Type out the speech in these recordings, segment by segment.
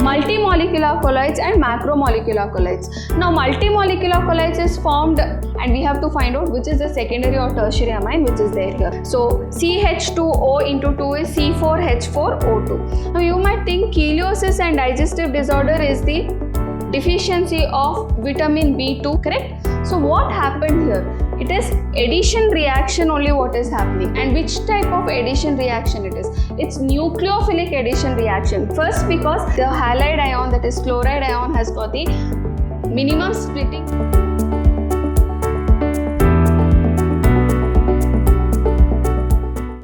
multimolecular colloids and macromolecular colloids. Now multimolecular colloids is formed and we have to find out which is the secondary or tertiary amine which is there here. So CH2O into 2 is C4H4O2. Now you might think chelosis and digestive disorder is the deficiency of vitamin B2, correct? So what happened here? It is addition reaction only what is happening. And which type of addition reaction it is? It's nucleophilic addition reaction. First, because the halide ion, that is chloride ion, has got the minimum splitting.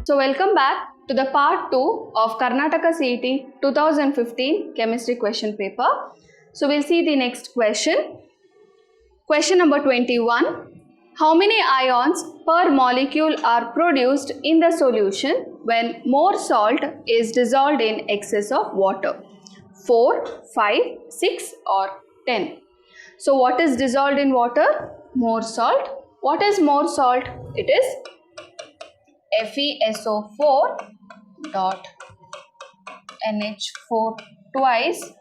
So welcome back to the part 2 of Karnataka CET 2015 chemistry question paper. So we'll see the next question. Question number 21. How many ions per molecule are produced in the solution when more salt is dissolved in excess of water? 4, 5, 6 or 10. So what is dissolved in water? More salt. What is more salt? It is FeSO4 dot NH4 twice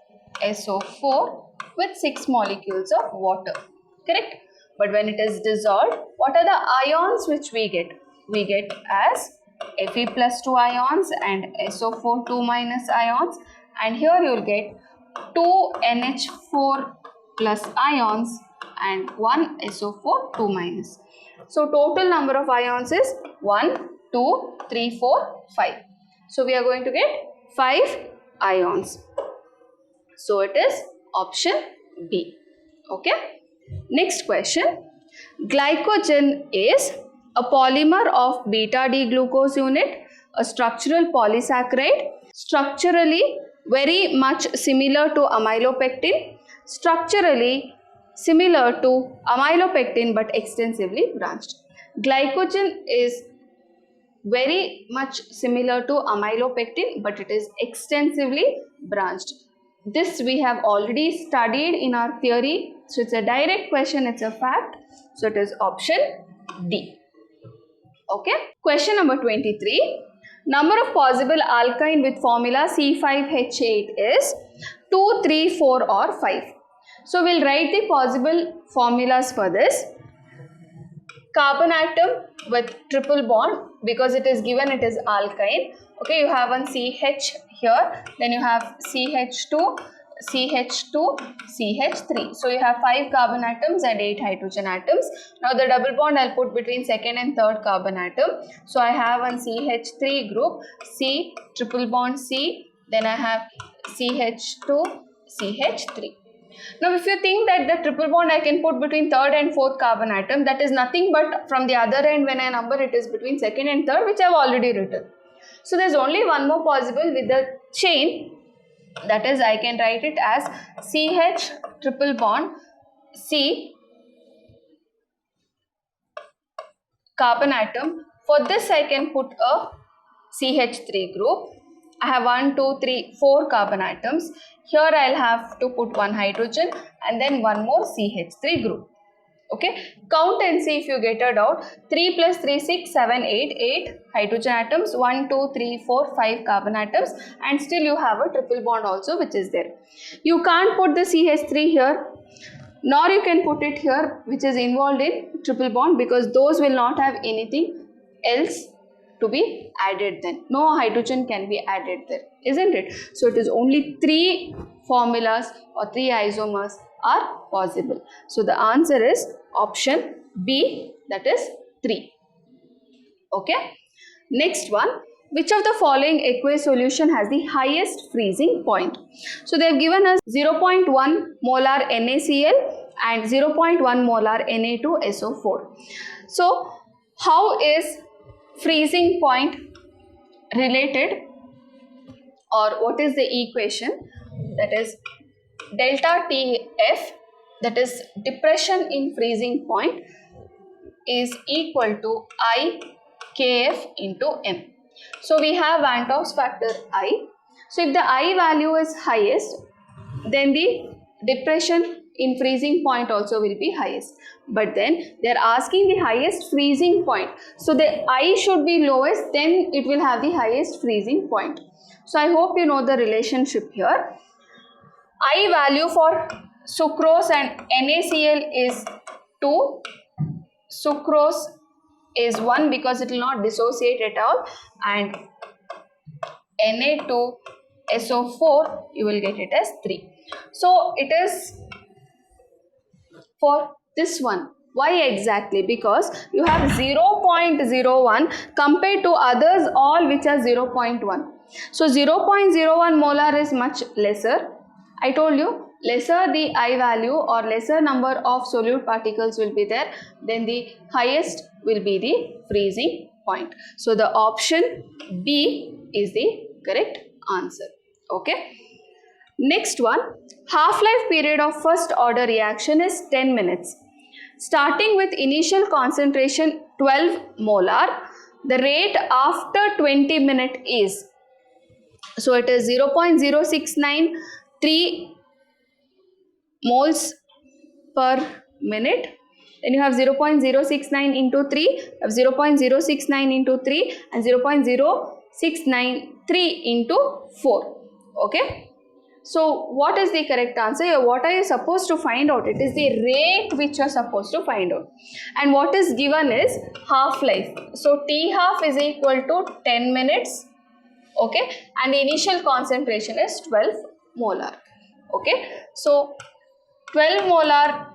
SO4 with 6 molecules of water. Correct? But when it is dissolved, what are the ions which we get? We get as Fe plus 2 ions and SO4 2 minus ions, and here you will get 2 NH4 plus ions and 1 SO4 2 minus. So total number of ions is 1, 2, 3, 4, 5. So we are going to get 5 ions. So it is option B. Okay. Next question. Glycogen is a polymer of beta-D-glucose unit, a structural polysaccharide, structurally very much similar to amylopectin, structurally similar to amylopectin but extensively branched. Glycogen is very much similar to amylopectin but it is extensively branched. This we have already studied in our theory. So it's a direct question, it's a fact. So it is option D. Okay. Question number 23. Number of possible alkyne with formula C5H8 is 2, 3, 4 or 5. So we'll write the possible formulas for this. Carbon atom with triple bond, because it is given it is alkyne. Okay, you have one CH here, then you have CH2, CH2, CH3. So you have 5 carbon atoms and 8 hydrogen atoms. Now the double bond I'll put between second and third carbon atom. So I have one CH3 group, C, triple bond C, then I have CH2, CH3. Now if you think that the triple bond I can put between third and fourth carbon atom, that is nothing but from the other end when I number it is between second and third, which I have already written. So there is only one more possible with the chain, that is I can write it as CH triple bond C carbon atom. For this I can put a CH3 group. I have 1, 2, 3, 4 carbon atoms. Here I'll have to put one hydrogen and then one more CH3 group. Okay, count and see if you get a doubt. 3 plus 3, 6, 7, 8, 8 hydrogen atoms, 1, 2, 3, 4, 5 carbon atoms, and still you have a triple bond also which is there. You can't put the CH3 here, nor you can put it here which is involved in triple bond, because those will not have anything else to be added then. No hydrogen can be added there, isn't it? So it is only 3 formulas or 3 isomers are possible. So the answer is option B, that is 3. Okay. Next one. Which of the following aqueous solution has the highest freezing point? So they have given us 0.1 molar NaCl and 0.1 molar Na2SO4. So how is freezing point related, or what is the equation? That is delta TF, that is depression in freezing point, is equal to I Kf into M. So we have Van 't Hoff's factor I. So if the I value is highest, then the depression in freezing point also will be highest. But then they are asking the highest freezing point. So the I should be lowest, then it will have the highest freezing point. So I hope you know the relationship here. I value for sucrose and NaCl is 2. Sucrose is 1 because it will not dissociate at all, and Na2SO4 you will get it as 3. So it is for this one. Why exactly? Because you have 0.01 compared to others all which are 0.1. So 0.01 molar is much lesser. I told you, lesser the I value or lesser number of solute particles will be there, then the highest will be the freezing point. So the option B is the correct answer. Okay. Next one, half-life period of first order reaction is 10 minutes. Starting with initial concentration 12 molar, the rate after 20 minutes is, so it is 0.0693 moles per minute. Then you have 0.069 into 3, 0.069 into 3 and 0.0693 into 4. Okay. So what is the correct answer? What are you supposed to find out? It is the rate which you are supposed to find out. And what is given is half-life. So T half is equal to 10 minutes. Okay. And the initial concentration is 12 molar. Okay. So 12 molar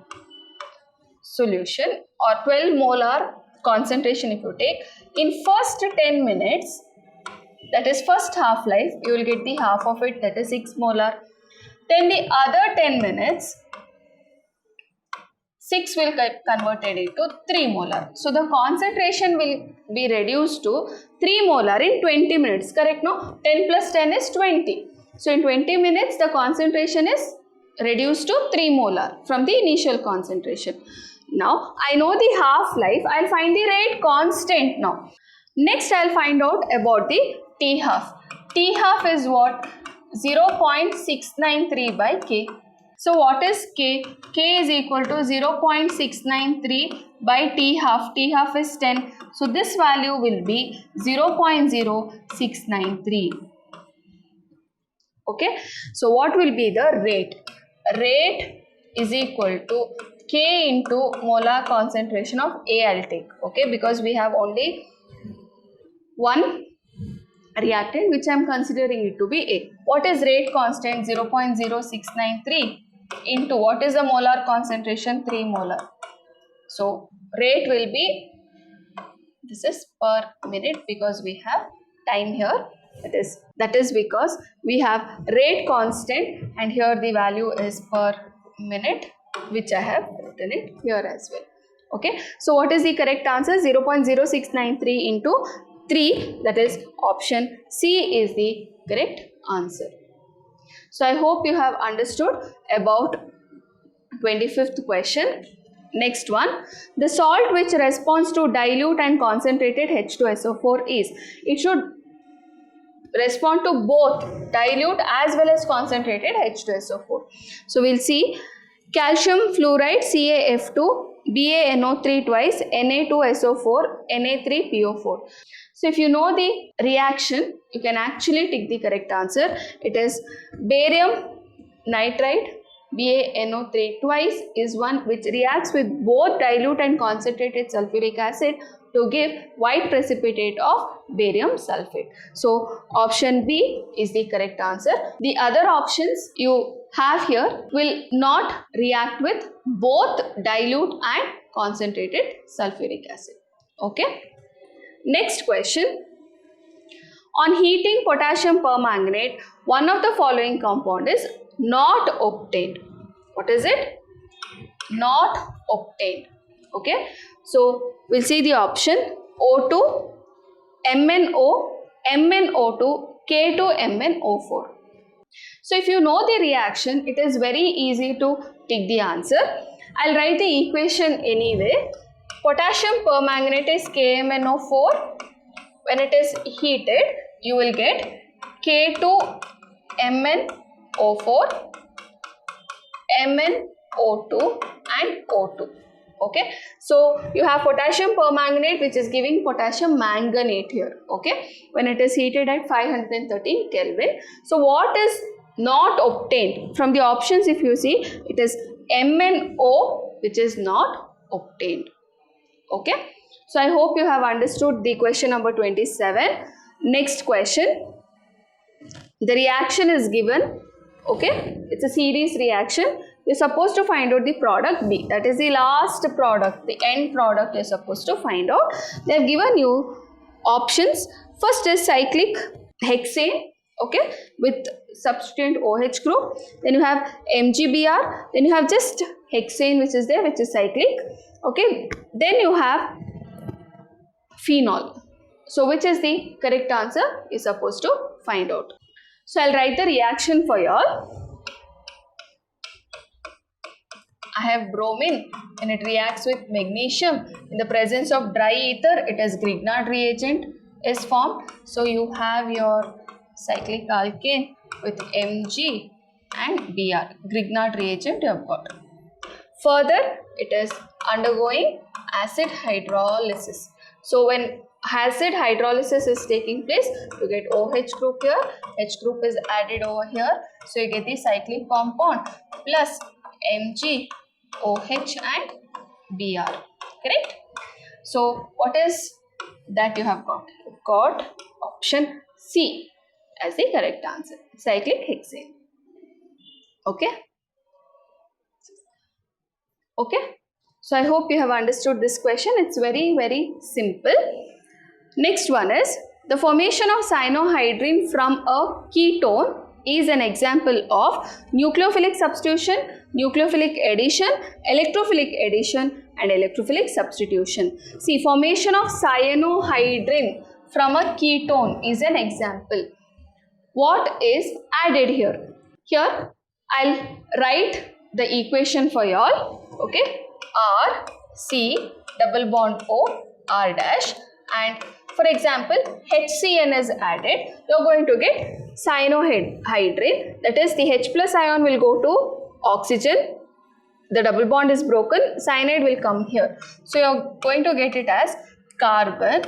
solution or 12 molar concentration if you take, in first 10 minutes, that is first half-life, you will get the half of it, that is 6 molar. Then the other 10 minutes, 6 will get converted into 3 molar. So the concentration will be reduced to 3 molar in 20 minutes, correct? No? 10 plus 10 is 20. So in 20 minutes, the concentration is reduced to 3 molar from the initial concentration. Now, I know the half-life, I will find the rate constant now. Next, I will find out about the T half. T half is what? 0.693 by K. So what is K? K is equal to 0.693 by T half. T half is 10. So this value will be 0.0693. Okay. So what will be the rate? Rate is equal to K into molar concentration of A I will take. Okay. Because we have only one reactant which I am considering it to be A. What is rate constant? 0.0693 into what is the molar concentration? 3 molar. So rate will be, this is per minute because we have time here. That is because we have rate constant and here the value is per minute, which I have written it here as well. Okay. So what is the correct answer? 0.0693 into 3, that is option C is the correct answer. So I hope you have understood about 25th question. Next one, the salt which responds to dilute and concentrated H2SO4 is, it should respond to both dilute as well as concentrated H2SO4. So we'll see calcium fluoride CaF2, BaNO3 twice, Na2SO4, Na3PO4. So if you know the reaction, you can actually take the correct answer. It is barium nitride, BaNO3 twice, is one which reacts with both dilute and concentrated sulfuric acid to give white precipitate of barium sulfate. So option B is the correct answer. The other options you have here will not react with both dilute and concentrated sulfuric acid. Okay. Next question. On heating potassium permanganate, one of the following compound is not obtained. What is it? Not obtained. Okay. So we'll see the option O2, MnO, MnO2, K2MnO4. So if you know the reaction, it is very easy to take the answer. I'll write the equation anyway. Potassium permanganate is KMnO4. When it is heated, you will get K2MnO4, MnO2 and O2. Okay. So you have potassium permanganate which is giving potassium manganate here. Okay. When it is heated at 513 Kelvin. So what is not obtained. From the options, if you see, it is MnO which is not obtained. Okay. So I hope you have understood the question number 27. Next question. The reaction is given. Okay. It's a series reaction. You're supposed to find out the product B. That is the last product, the end product you're supposed to find out. They have given you options. First is cyclic hexane, okay, with substituent OH group. Then you have MgBr. Then you have just hexane which is there, which is cyclic. Okay. Then you have phenol. So which is the correct answer? You're supposed to find out. So I'll write the reaction for y'all. I have bromine and it reacts with magnesium. In the presence of dry ether, it is Grignard reagent is formed. So you have your cyclic alkane with Mg and Br. Grignard reagent you have got. Further, it is undergoing acid hydrolysis. So when acid hydrolysis is taking place, you get OH group here, H group is added over here. So you get the cyclic compound plus Mg, OH and Br. Correct? So what is that you have got? You've got option C as the correct answer. Cyclic hexane. Okay? Okay? So I hope you have understood this question. It's very, very simple. Next one is the formation of cyanohydrin from a ketone is an example of nucleophilic substitution, nucleophilic addition, electrophilic addition and electrophilic substitution. See, formation of cyanohydrin from a ketone is an example. What is added here? Here I'll write the equation for y'all. Okay, R, C, double bond O, R dash, and for example, HCN is added. You're going to get cyanohydrin. That is, the H plus ion will go to oxygen. The double bond is broken. Cyanide will come here. So you're going to get it as carbon,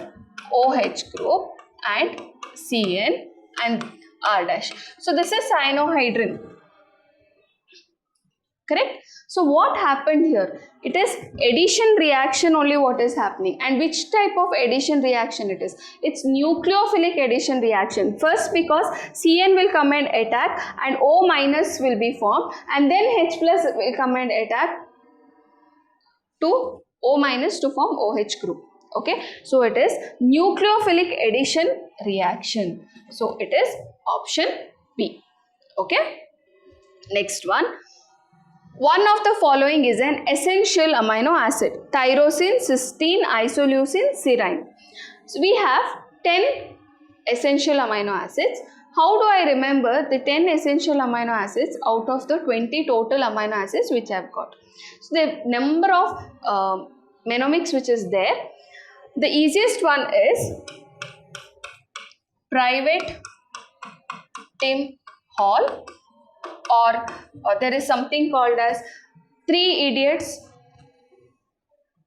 OH group, and CN and R dash. So this is cyanohydrin. Correct? So what happened here? It is addition reaction only what is happening. And which type of addition reaction it is? It's nucleophilic addition reaction. First, because Cn will come and attack and O minus will be formed, and then H plus will come and attack to O minus to form OH group. Okay, so it is nucleophilic addition reaction. So it is option B. Okay, next one. One of the following is an essential amino acid: tyrosine, cysteine, isoleucine, serine. So we have 10 essential amino acids. How do I remember the 10 essential amino acids out of the 20 total amino acids which I have got? So the number of mnemonics which is there. The easiest one is Private Tim Hall, or there is something called as Three Idiots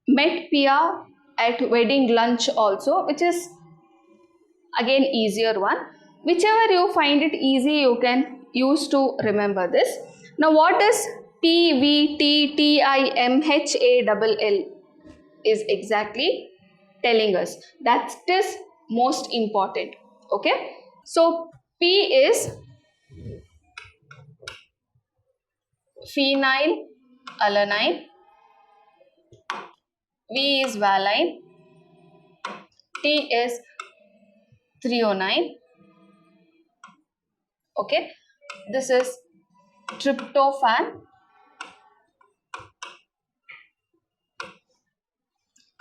Met Pia at Wedding Lunch also, which is again easier one. Whichever you find it easy, you can use to remember this. Now what is PVTTIMHALL is exactly telling us? That is most important. Okay, so P is phenylalanine, V is valine, T is threonine. Okay, this is tryptophan,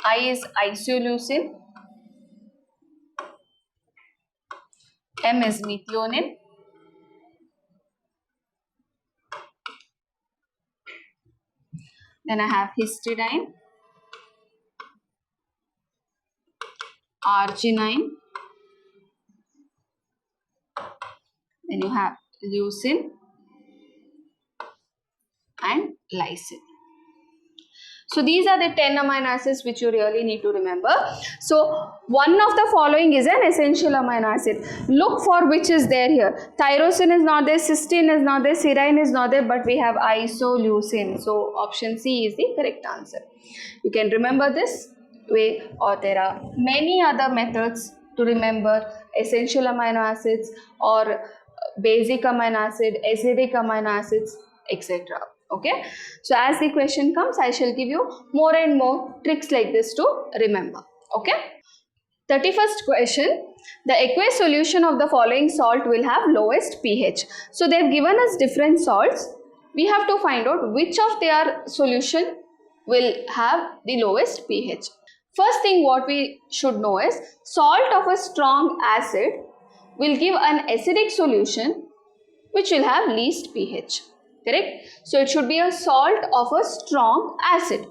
I is isoleucine, M is methionine, then I have histidine, arginine, then you have leucine and lysine. So these are the 10 amino acids which you really need to remember. So one of the following is an essential amino acid. Look for which is there here. Tyrosine is not there, cysteine is not there, serine is not there, but we have isoleucine. So option C is the correct answer. You can remember this way, or there are many other methods to remember essential amino acids or basic amino acid, acidic amino acids, etc. Okay, so as the question comes, I shall give you more and more tricks like this to remember. Okay, 31st question. The aqueous solution of the following salt will have lowest pH. So they have given us different salts. We have to find out which of their solution will have the lowest pH. First thing what we should know is salt of a strong acid will give an acidic solution which will have least pH. Correct? So it should be a salt of a strong acid.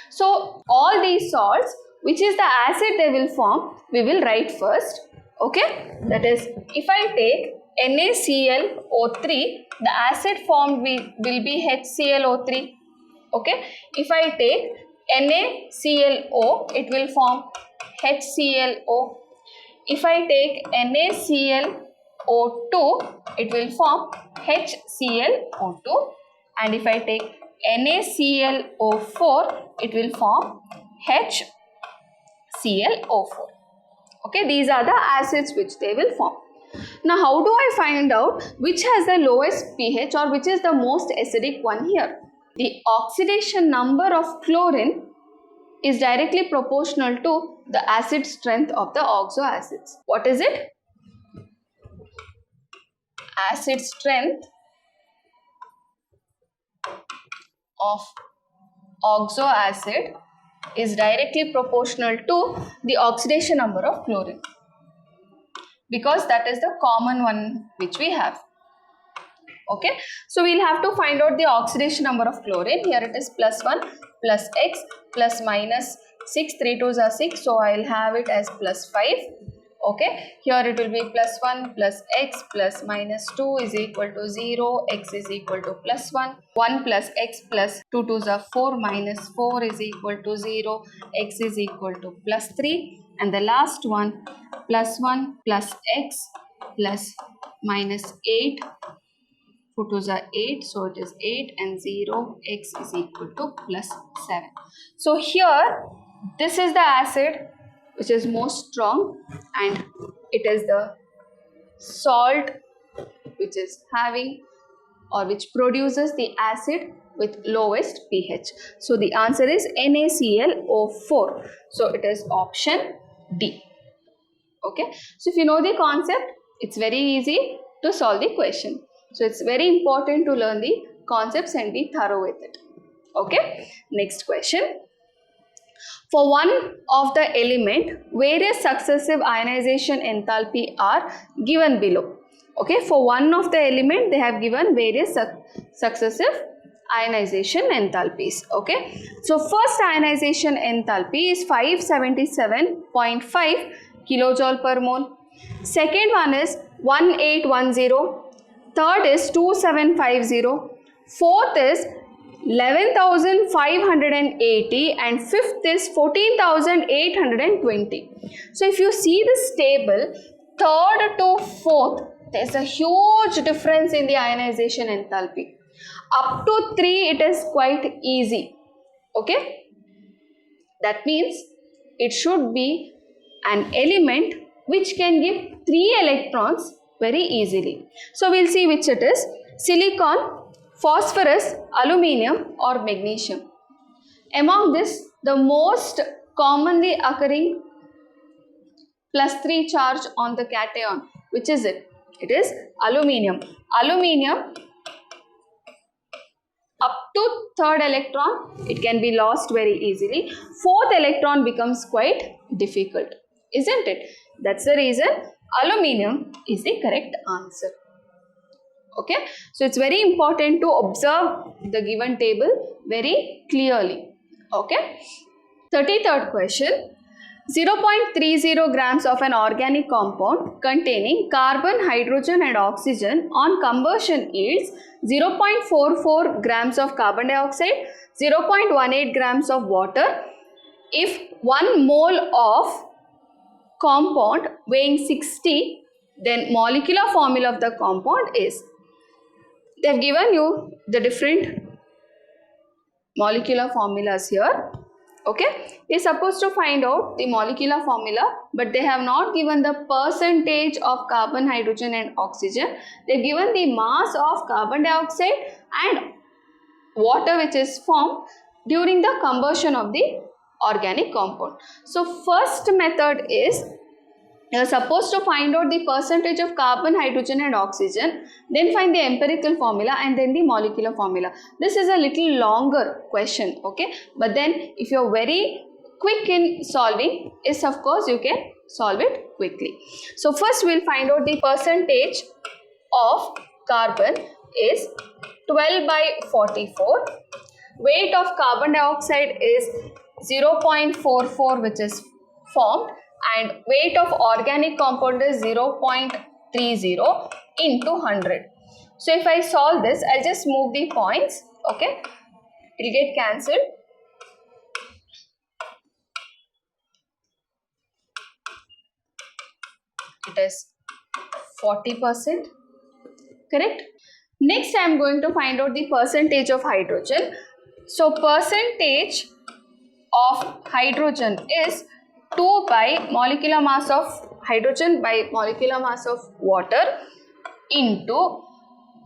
So all these salts, which is the acid they will form, we will write first. Okay? That is, if I take NaClO3, the acid formed will be HClO3. Okay? If I take NaClO, it will form HClO. If I take NaClO2, it will form HClO2, and if I take NaClO4, it will form HClO4. Okay, these are the acids which they will form. Now, how do I find out which has the lowest pH or which is the most acidic one here? The oxidation number of chlorine is directly proportional to the acid strength of the oxo acids. What is it? Acid strength of oxo acid is directly proportional to the oxidation number of chlorine, because that is the common one which we have. Okay, so we'll have to find out the oxidation number of chlorine. Here it is +1 plus x plus minus 6, 3 2s are 6, so I'll have it as +5. Okay, here it will be +1 plus x plus minus 2 is equal to 0, x is equal to +1, 1 plus x plus 2 2s are 4 minus 4 is equal to 0, x is equal to +3, and the last one +1 plus x plus minus 8, 4 2s are 8, so it is 8 and 0, x is equal to +7. So here this is the acid which is most strong, and it is the salt which is having or which produces the acid with lowest pH. So the answer is NaClO4. So it is option D. Okay, so if you know the concept, it's very easy to solve the question. So it's very important to learn the concepts and be thorough with it. Okay, next question. For one of the element, various successive ionization enthalpy are given below. Okay, for one of the element, they have given various successive ionization enthalpies. Okay, so first ionization enthalpy is 577.5 kilojoule per mole. Second one is 1810. Third is 2750. Fourth is 11,580, and fifth is 14,820. So if you see this table, third to fourth, there's a huge difference in the ionization enthalpy. Up to 3 it is quite easy. Okay, that means it should be an element which can give 3 electrons very easily. So we'll see which it is: silicon, phosphorus, aluminium, or magnesium. Among this, the most commonly occurring +3 charge on the cation, which is it? It is aluminium. Aluminium, up to third electron, it can be lost very easily. Fourth electron becomes quite difficult, isn't it? That's the reason aluminium is the correct answer. Okay, so it's very important to observe the given table very clearly. Okay, 33rd question. 0.30 grams of an organic compound containing carbon, hydrogen and oxygen on combustion yields 0.44 grams of carbon dioxide, 0.18 grams of water. If 1 mole of compound weighing 60, then molecular formula of the compound is. They have given you the different molecular formulas here. Okay, we are supposed to find out the molecular formula, but they have not given the percentage of carbon, hydrogen and oxygen. They have given the mass of carbon dioxide and water which is formed during the combustion of the organic compound. So first method is, you are supposed to find out the percentage of carbon, hydrogen and oxygen, then find the empirical formula and then the molecular formula. This is a little longer question, okay, but then if you are very quick in solving, is of course you can solve it quickly. So first we will find out the percentage of carbon is 12 by 44. Weight of carbon dioxide is 0.44 which is formed, and weight of organic compound is 0.30 into 100. So if I solve this, I'll just move the points, okay, it will get cancelled. It is 40%, correct? Next I am going to find out the percentage of hydrogen. So percentage of hydrogen is 2 by molecular mass of hydrogen by molecular mass of water into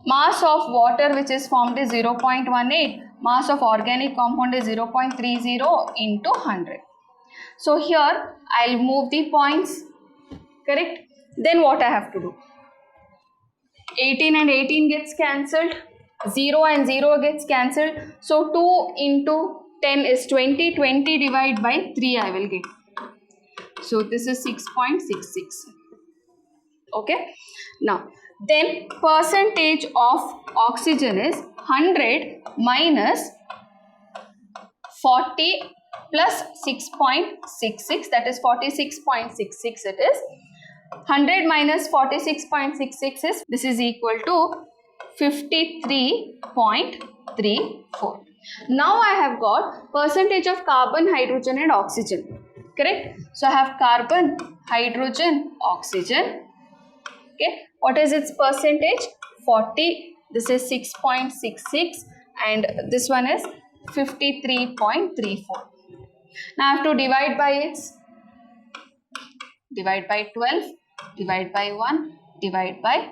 mass of water which is formed is 0.18, mass of organic compound is 0.30 into 100. So here I will move the points, correct? Then what I have to do? 18 and 18 gets cancelled, 0 and 0 gets cancelled. So 2 into 10 is 20, 20 divided by 3 I will get. So this is 6.66. Okay. Now then percentage of oxygen is 100 minus 40 plus 6.66, that is 46.66 it is. 100 minus 46.66 is, this is equal to 53.34. Now I have got percentage of carbon, hydrogen and oxygen, correct? So I have carbon, hydrogen, oxygen. Okay, what is its percentage? 40. This is 6.66 and this one is 53.34. Now I have to divide by its, divide by 12, divide by 1, divide by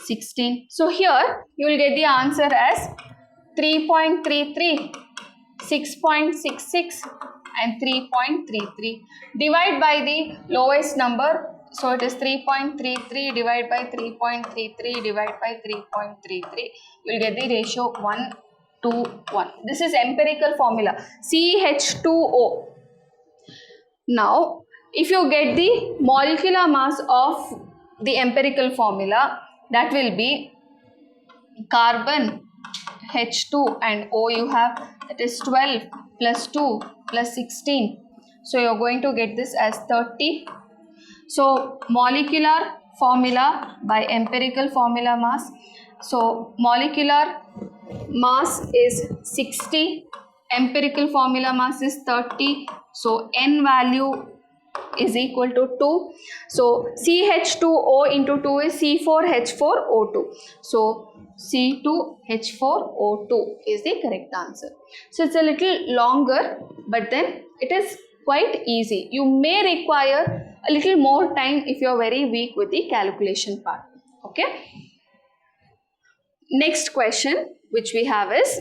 16. So here you will get the answer as 3.33, 6.66 and 3.33. Divide by the lowest number. So it is 3.33 divided by 3.33 divided by 3.33. You will get the ratio 1 to 1. This is empirical formula, CH2O. Now if you get the molecular mass of the empirical formula, that will be carbon, H2 and O you have, that is 12 plus 2 plus 16. So you are going to get this as 30. So molecular formula by empirical formula mass. So molecular mass is 60, empirical formula mass is 30. So N value is equal to 2. So CH2O into 2 is C4H4O2. So C2H4O2 is the correct answer. So it's a little longer, but then it is quite easy. You may require a little more time if you are very weak with the calculation part. Okay. Next question which we have is,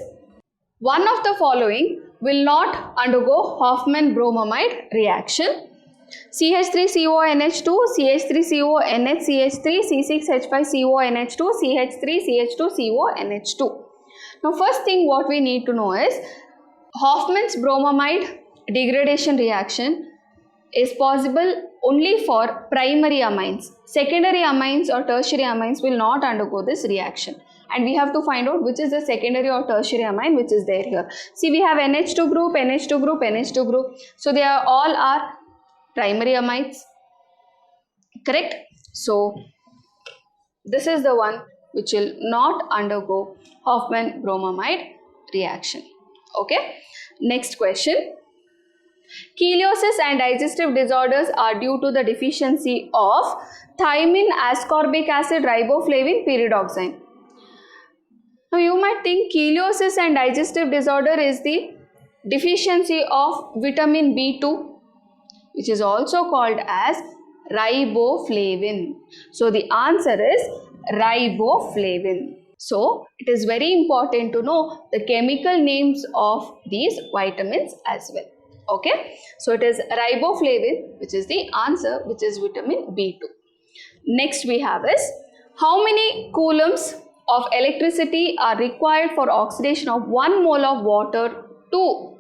one of the following will not undergo Hofmann-Bromamide reaction. CH3CONH2, CH3CONH, CH3, C6H5CONH2, CH3CH2CONH2. Now first thing what we need to know is, Hofmann's bromamide degradation reaction is possible only for primary amines. Secondary amines or tertiary amines will not undergo this reaction. And we have to find out which is the secondary or tertiary amine which is there here. See, we have NH2 group, NH2 group, NH2 group. So they are all are primary amides. Correct? So this is the one which will not undergo Hofmann-Bromamide reaction. Okay. Next question. Chelosis and digestive disorders are due to the deficiency of thiamine, ascorbic acid, riboflavin, pyridoxine. Now you might think chelosis and digestive disorder is the deficiency of vitamin B2, which is also called as riboflavin. So the answer is riboflavin. So it is very important to know the chemical names of these vitamins as well. Okay, so it is riboflavin, which is the answer, which is vitamin B2. Next we have is, how many coulombs of electricity are required for oxidation of 1 mole of water to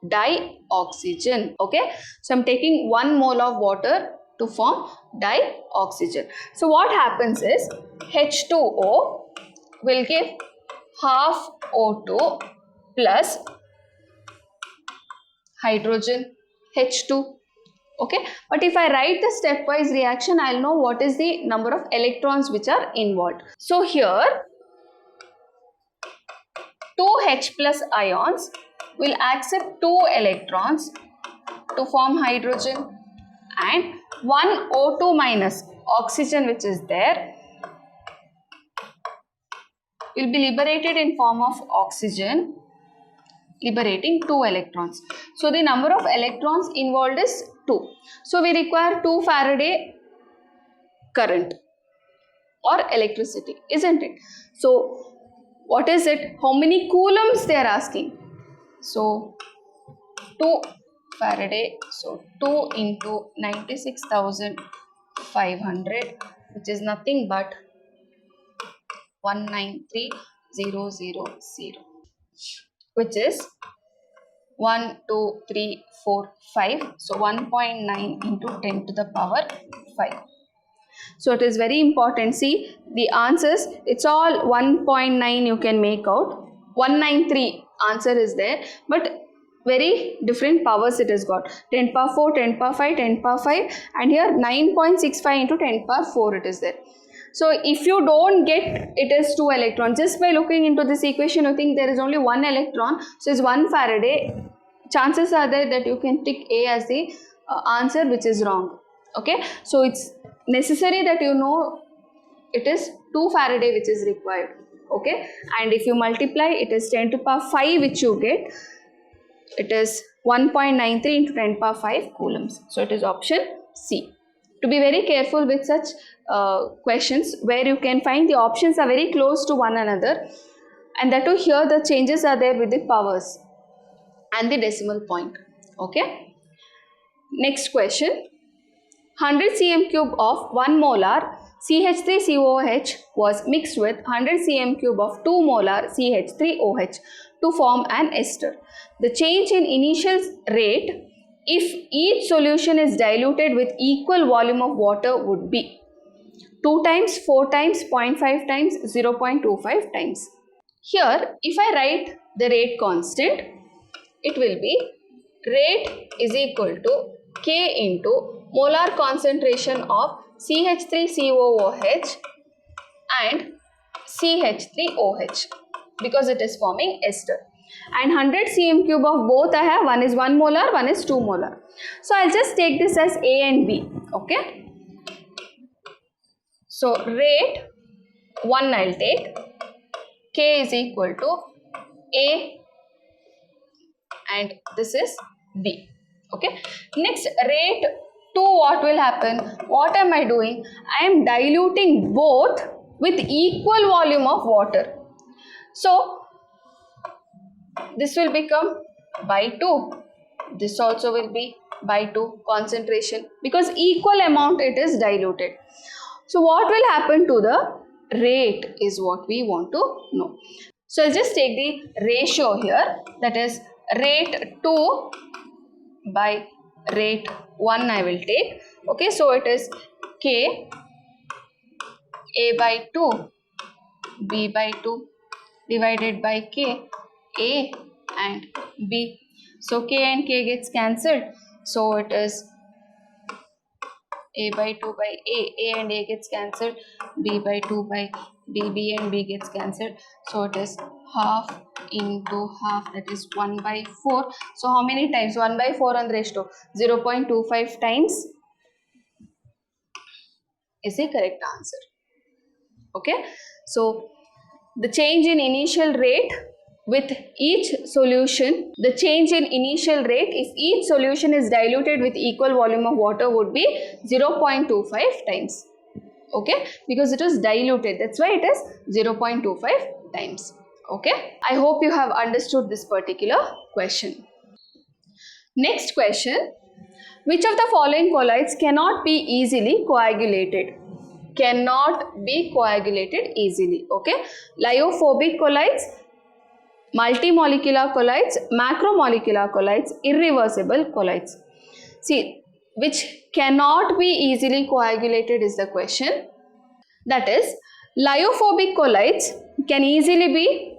dioxygen? Okay, so I'm taking 1 mole of water to form dioxygen. So what happens is, H2O will give half O2 plus hydrogen H2. Okay, but if I write the stepwise reaction, I'll know what is the number of electrons which are involved. So here 2 H plus ions will accept 2 electrons to form hydrogen, and 1 O2 minus oxygen which is there will be liberated in form of oxygen, liberating 2 electrons. So the number of electrons involved is 2. So we require 2 Faraday current or electricity, isn't it? So what is it? How many coulombs they are asking? So 2 Faraday, so 2 into 96,500, which is nothing but 193000, which is 1, 2, 3, 4, 5. So 1.9 into 10 to the power 5. So it is very important. See the answers, it's all 1.9 you can make out. 193 answer is there, but very different powers it has got. 10 power 4, 10 power 5, 10 power 5, and here 9.65 into 10 power 4 it is there. So if you don't get it is 2 electrons, just by looking into this equation you think there is only 1 electron, so it's 1 Faraday. Chances are there that you can tick A as the answer, which is wrong. Okay, so it's necessary that you know it is 2 Faraday which is required. Okay, and if you multiply, it is 10 to the power 5 which you get. It is 1.93 into 10 to the power 5 coulombs. So it is option C. To be very careful with such questions where you can find the options are very close to one another, and that too here the changes are there with the powers and the decimal point. Okay. Next question. 100 cm cube of 1 molar CH3COOH was mixed with 100 cm cube of 2 molar CH3OH to form an ester. The change in initial rate if each solution is diluted with equal volume of water would be 2 times, 4 times, 0.5 times, 0.25 times. Here, if I write the rate constant, it will be rate is equal to K into molar concentration of CH3COOH and CH3OH, because it is forming ester. And 100 cm cube of both I have, one is 1 molar, one is 2 molar. So I'll just take this as A and B. Okay. So rate 1 I'll take, K is equal to A and this is B. Okay. Next, rate 2, what will happen? What am I doing? I am diluting both with equal volume of water. So this will become by 2. This also will be by 2 concentration, because equal amount it is diluted. So what will happen to the rate is what we want to know. So I'll just take the ratio here, that is rate 2 by rate 1 I will take. Okay, so it is K, A by 2, B by 2 divided by K, A and B. So K and K gets cancelled. So it is A by 2 by A and A gets cancelled, B by 2 by B and B gets cancelled. So it is half into half, that is 1 by 4. So how many times? 1 by 4 and resto 0.25 times is the correct answer. Okay, so the change in initial rate with each solution, the change in initial rate if each solution is diluted with equal volume of water would be 0.25 times. Okay, because it is diluted, that's why it is 0.25 times. Okay, I hope you have understood this particular question. Next question, which of the following colloids cannot be easily coagulated? Cannot be coagulated easily. Okay, lyophobic colloids, multimolecular colloids, macromolecular colloids, irreversible colloids. See, which cannot be easily coagulated is the question. That is, lyophobic colloids can easily be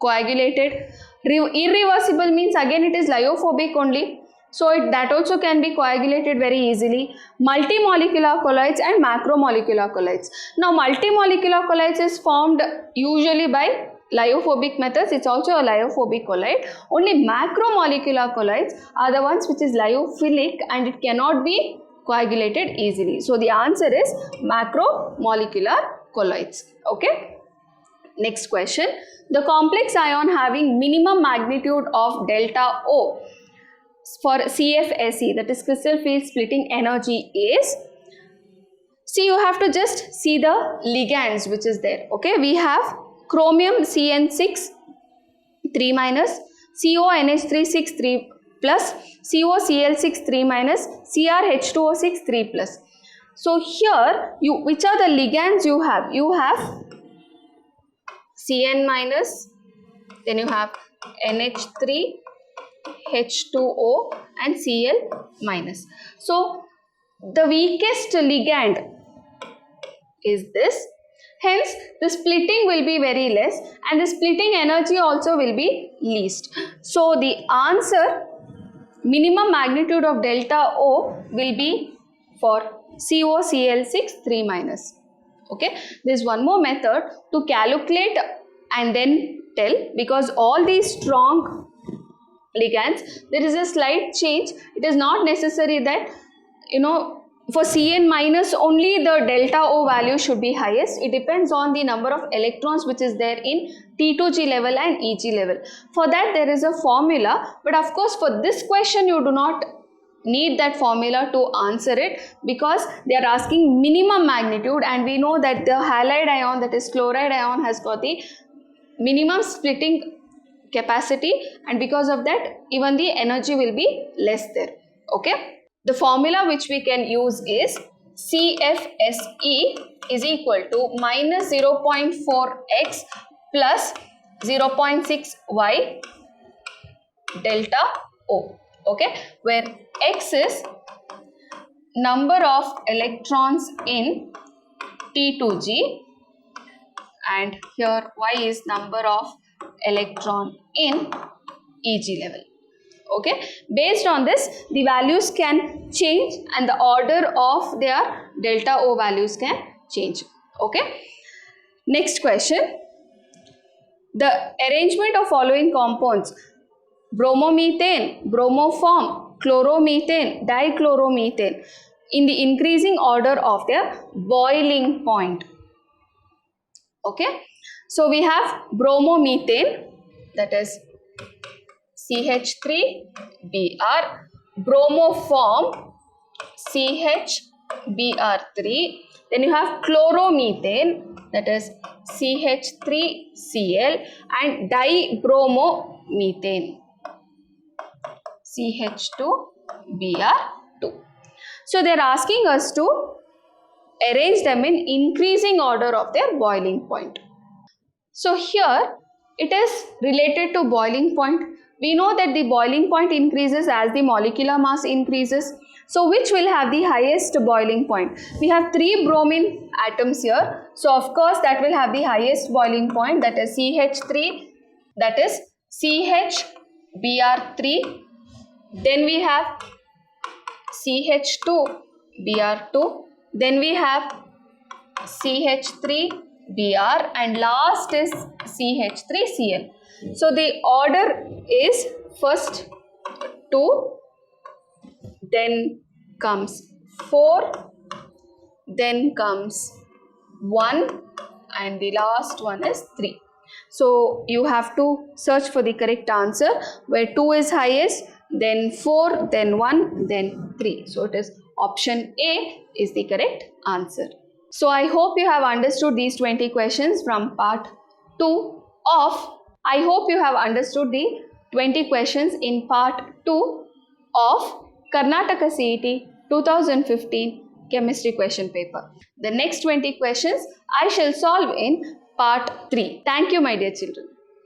coagulated. Irreversible means again it is lyophobic only. So that also can be coagulated very easily. Multimolecular colloids and macromolecular colloids. Now multimolecular colloids is formed usually by lyophobic methods. It's also a lyophobic colloid. Only macromolecular colloids are the ones which is lyophilic and it cannot be coagulated easily. So the answer is macromolecular colloids. Okay. Next question. The complex ion having minimum magnitude of delta O for CFSE, that is crystal field splitting energy, is, see, you have to just see the ligands which is there. Okay, we have chromium CN6 3 minus, CONH3 6 3 plus, COCl6 3 minus, CrH2O6 3 plus. So here which are the ligands you have? You have Cn minus, then you have NH3, H2O and Cl minus. So the weakest ligand is this. Hence the splitting will be very less and the splitting energy also will be least. So the answer, minimum magnitude of delta O will be for COCl6 3 minus. Okay, there is one more method to calculate and then tell, because all these strong ligands there is a slight change. It is not necessary that for Cn minus only the delta O value should be highest. It depends on the number of electrons which is there in T2G level and EG level. For that there is a formula, but of course for this question you do not need that formula to answer it, because they are asking minimum magnitude and we know that the halide ion, that is chloride ion, has got the minimum splitting capacity and because of that even the energy will be less there. Okay, the formula which we can use is CFSE is equal to minus 0.4x plus 0.6y delta O. Okay, where X is number of electrons in T2G and here Y is number of electron in EG level. Okay, based on this the values can change and the order of their delta O values can change. Okay, next question. The arrangement of following compounds: bromomethane, bromoform, chloromethane, dichloromethane, in the increasing order of their boiling point. Okay, so we have bromomethane, that is CH3Br, bromoform CHBr3, then you have chloromethane, that is CH3Cl, and dibromomethane CH2Br2. So they are asking us to arrange them in increasing order of their boiling point. So here it is related to boiling point. We know that the boiling point increases as the molecular mass increases. So which will have the highest boiling point? We have 3 bromine atoms here. So of course that will have the highest boiling point, that is CH3, that is CHBr3. Then we have CH2 Br2. Then we have CH3, Br, and last is CH3Cl. So the order is first 2, then comes 4, then comes 1, and the last one is 3. So you have to search for the correct answer where 2 is highest, then 4, then 1, then 3. So it is option A is the correct answer. So I hope you have understood these 20 questions from part 2 of I hope you have understood the 20 questions in part 2 of Karnataka CET 2015 chemistry question paper. The next 20 questions I shall solve in part 3. Thank you, my dear children.